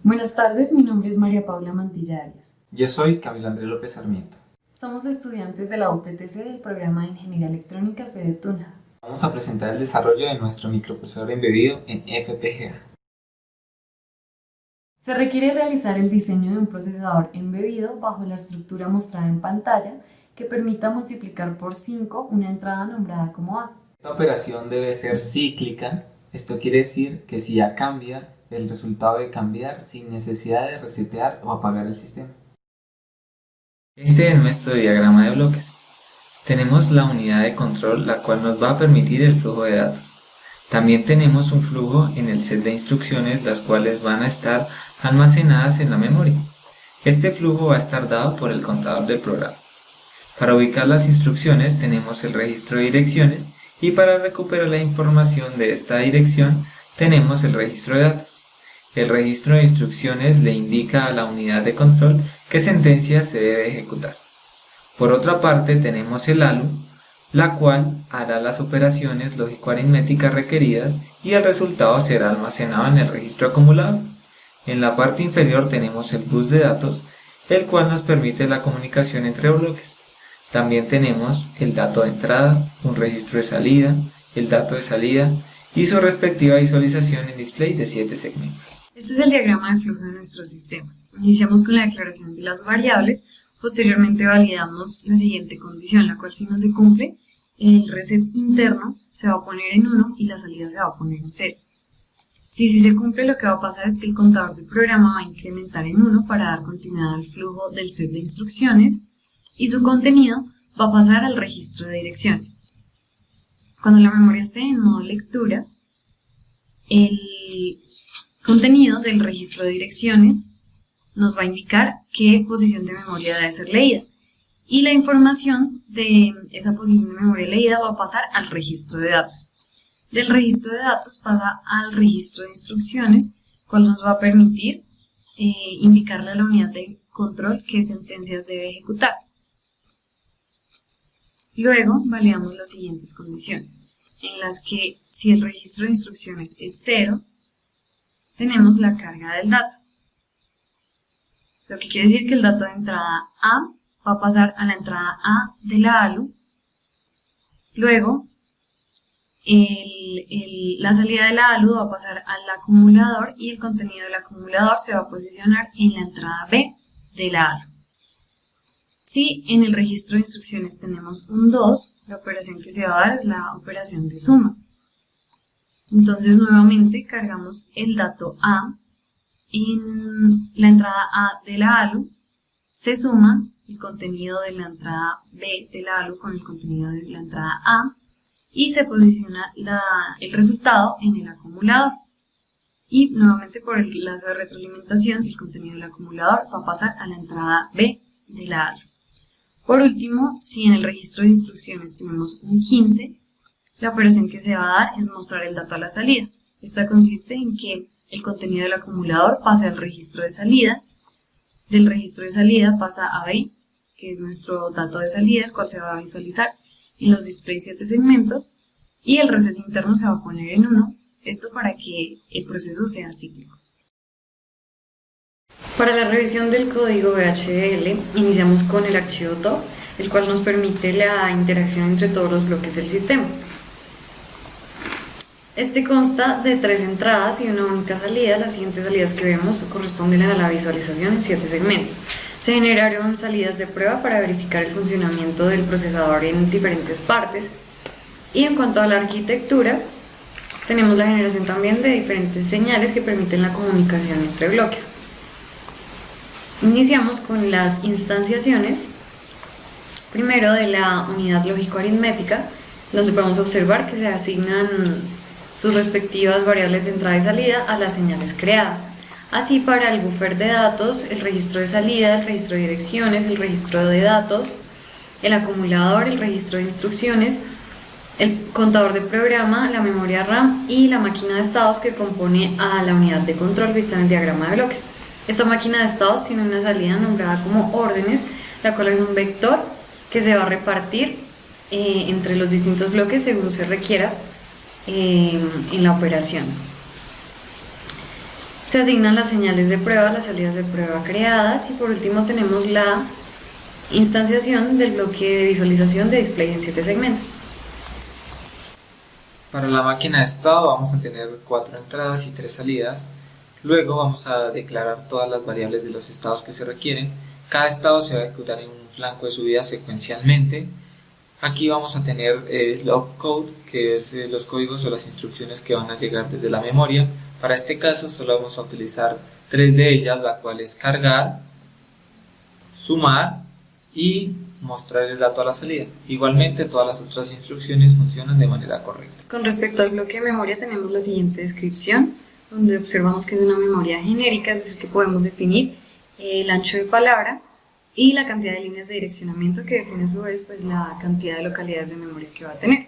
Buenas tardes, mi nombre es María Paula Mantilla Arias. Yo soy Camilo Andrés López Sarmiento. Somos estudiantes de la UPTC del programa de Ingeniería Electrónica sede Tunja. Vamos a presentar el desarrollo de nuestro microprocesador embebido en FPGA. Se requiere realizar el diseño de un procesador embebido bajo la estructura mostrada en pantalla que permita multiplicar por 5 una entrada nombrada como A. Esta operación debe ser cíclica. Esto quiere decir que si A cambia, el resultado debe cambiar sin necesidad de resetear o apagar el sistema. Este es nuestro diagrama de bloques. Tenemos la unidad de control, la cual nos va a permitir el flujo de datos. También tenemos un flujo en el set de instrucciones, las cuales van a estar almacenadas en la memoria. Este flujo va a estar dado por el contador del programa. Para ubicar las instrucciones tenemos el registro de direcciones y para recuperar la información de esta dirección tenemos el registro de datos. El registro de instrucciones le indica a la unidad de control qué sentencia se debe ejecutar. Por otra parte tenemos el ALU, la cual hará las operaciones lógico-aritméticas requeridas y el resultado será almacenado en el registro acumulador. En la parte inferior tenemos el bus de datos, el cual nos permite la comunicación entre bloques. También tenemos el dato de entrada, un registro de salida, el dato de salida y su respectiva visualización en display de 7 segmentos. Este es el diagrama de flujo de nuestro sistema. Iniciamos con la declaración de las variables, posteriormente validamos la siguiente condición, la cual si no se cumple, el reset interno se va a poner en 1 y la salida se va a poner en 0. Si sí se cumple, lo que va a pasar es que el contador del programa va a incrementar en 1 para dar continuidad al flujo del set de instrucciones y su contenido va a pasar al registro de direcciones. Cuando la memoria esté en modo lectura, el contenido del registro de direcciones nos va a indicar qué posición de memoria debe ser leída y la información de esa posición de memoria leída va a pasar al registro de datos. Del registro de datos pasa al registro de instrucciones, cual nos va a permitir indicarle a la unidad de control qué sentencias debe ejecutar. Luego validamos las siguientes condiciones, en las que si el registro de instrucciones es 0, tenemos la carga del dato. Lo que quiere decir que el dato de entrada A va a pasar a la entrada A de la ALU. Luego, la salida de la ALU va a pasar al acumulador y el contenido del acumulador se va a posicionar en la entrada B de la ALU. Si en el registro de instrucciones tenemos un 2, la operación que se va a dar es la operación de suma. Entonces nuevamente cargamos el dato A en la entrada A de la ALU, se suma el contenido de la entrada B de la ALU con el contenido de la entrada A y se posiciona el resultado en el acumulador. Y nuevamente por el lazo de retroalimentación el contenido del acumulador va a pasar a la entrada B de la ALU. Por último, si en el registro de instrucciones tenemos un 15, la operación que se va a dar es mostrar el dato a la salida. Esta consiste en que el contenido del acumulador pase al registro de salida, del registro de salida pasa a B, que es nuestro dato de salida, el cual se va a visualizar en los displays 7 segmentos, y el reset interno se va a poner en 1, esto para que el proceso sea cíclico. Para la revisión del código VHDL, iniciamos con el archivo TOP, el cual nos permite la interacción entre todos los bloques del sistema. Este consta de 3 entradas y una única salida. Las siguientes salidas que vemos corresponden a la visualización en 7 segmentos. Se generaron salidas de prueba para verificar el funcionamiento del procesador en diferentes partes. Y en cuanto a la arquitectura, tenemos la generación también de diferentes señales que permiten la comunicación entre bloques. Iniciamos con las instanciaciones, primero de la unidad lógico-aritmética, donde podemos observar que se asignan sus respectivas variables de entrada y salida a las señales creadas. Así, para el buffer de datos, el registro de salida, el registro de direcciones, el registro de datos, el acumulador, el registro de instrucciones, el contador de programa, la memoria RAM y la máquina de estados que compone a la unidad de control vista en el diagrama de bloques. Esta máquina de estados tiene una salida nombrada como órdenes, la cual es un vector que se va a repartir entre los distintos bloques según se requiera en la operación. Se asignan las señales de prueba, las salidas de prueba creadas y por último tenemos la instanciación del bloque de visualización de display en 7 segmentos. Para la máquina de estado vamos a tener 4 entradas y 3 salidas. Luego vamos a declarar todas las variables de los estados que se requieren. Cada estado se va a ejecutar en un flanco de subida secuencialmente. Aquí vamos a tener el opcode, que es los códigos o las instrucciones que van a llegar desde la memoria. Para este caso solo vamos a utilizar 3 de ellas, la cual es cargar, sumar y mostrar el dato a la salida. Igualmente todas las otras instrucciones funcionan de manera correcta. Con respecto al bloque de memoria tenemos la siguiente descripción, donde observamos que es una memoria genérica, es decir, que podemos definir el ancho de palabra y la cantidad de líneas de direccionamiento, que define a su vez pues, la cantidad de localidades de memoria que va a tener.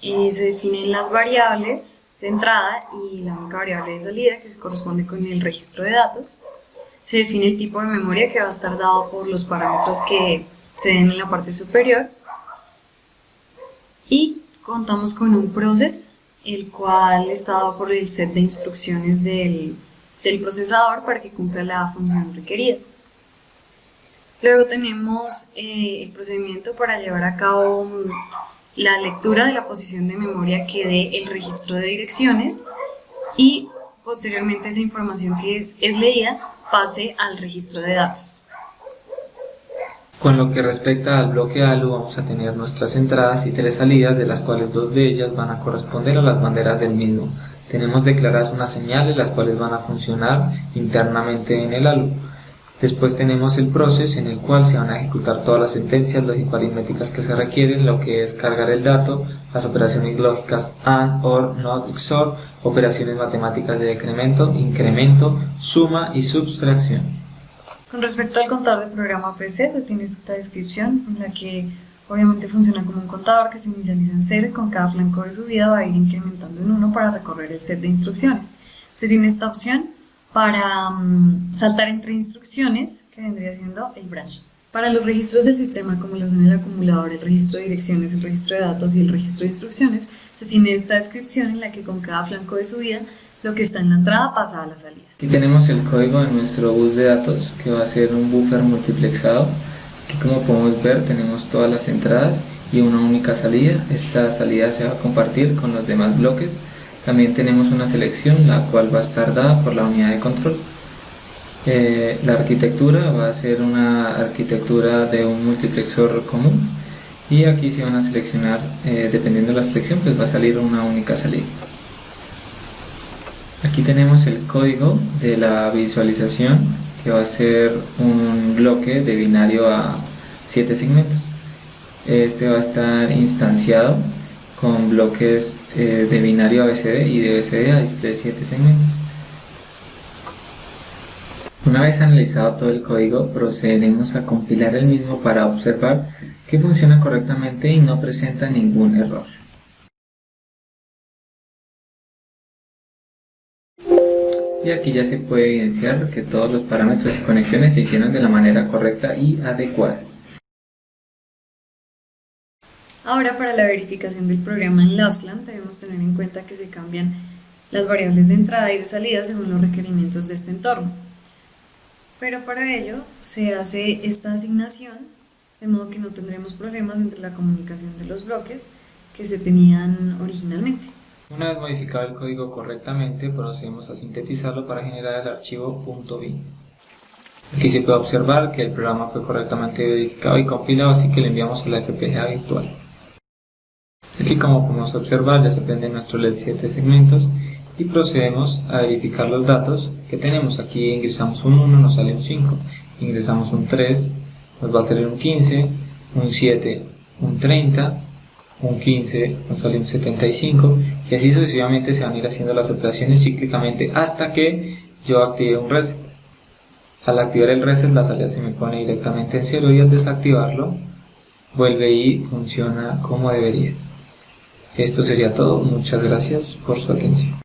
Se definen las variables de entrada y la única variable de salida, que corresponde con el registro de datos. Se define el tipo de memoria, que va a estar dado por los parámetros que se den en la parte superior. Y contamos con un process, el cual está dado por el set de instrucciones del procesador para que cumpla la función requerida. Luego tenemos el procedimiento para llevar a cabo la lectura de la posición de memoria que dé el registro de direcciones y posteriormente esa información que es leída pase al registro de datos. Con lo que respecta al bloque ALU vamos a tener nuestras entradas y 3 salidas, de las cuales 2 de ellas van a corresponder a las banderas del mismo. Tenemos declaradas unas señales las cuales van a funcionar internamente en el ALU. Después tenemos el process, en el cual se van a ejecutar todas las sentencias lógico-aritméticas que se requieren, lo que es cargar el dato, las operaciones lógicas AND, OR, NOT, XOR, operaciones matemáticas de decremento, incremento, suma y subtracción. Con respecto al contador del programa PC, se tiene esta descripción en la que obviamente funciona como un contador que se inicializa en 0 y con cada flanco de subida va a ir incrementando en 1 para recorrer el set de instrucciones. Se tiene esta opción para saltar entre instrucciones, que vendría siendo el branch. Para los registros del sistema, como lo son el acumulador, el registro de direcciones, el registro de datos y el registro de instrucciones, se tiene esta descripción en la que con cada flanco de subida, lo que está en la entrada pasa a la salida. Aquí tenemos el código de nuestro bus de datos, que va a ser un buffer multiplexado. Aquí, como podemos ver, tenemos todas las entradas y una única salida. Esta salida se va a compartir con los demás bloques. También tenemos una selección, la cual va a estar dada por la unidad de control. La arquitectura va a ser una arquitectura de un multiplexor común. Y aquí se van a seleccionar, dependiendo de la selección, pues va a salir una única salida. Aquí tenemos el código de la visualización, que va a ser un bloque de binario a 7 segmentos. Este va a estar instanciado con bloques de binario ABCD y de ABCD a display 7 segmentos. Una vez analizado todo el código, procederemos a compilar el mismo para observar que funciona correctamente y no presenta ningún error. Y aquí ya se puede evidenciar que todos los parámetros y conexiones se hicieron de la manera correcta y adecuada. Ahora, para la verificación del programa en Lapsland debemos tener en cuenta que se cambian las variables de entrada y de salida según los requerimientos de este entorno. Pero para ello se hace esta asignación, de modo que no tendremos problemas entre la comunicación de los bloques que se tenían originalmente. Una vez modificado el código correctamente, procedemos a sintetizarlo para generar el archivo .bin. Aquí se puede observar que el programa fue correctamente verificado y compilado, así que le enviamos a la FPGA virtual. Aquí, como podemos observar, ya se prende nuestro LED 7 segmentos y procedemos a verificar los datos que tenemos. Aquí ingresamos un 1, nos sale un 5, ingresamos un 3, nos va a salir un 15, un 7, un 30, un 15, nos sale un 75 y así sucesivamente se van a ir haciendo las operaciones cíclicamente hasta que yo active un reset. Al activar el reset, la salida se me pone directamente en 0 y al desactivarlo vuelve y funciona como debería. Esto sería todo. Muchas gracias por su atención.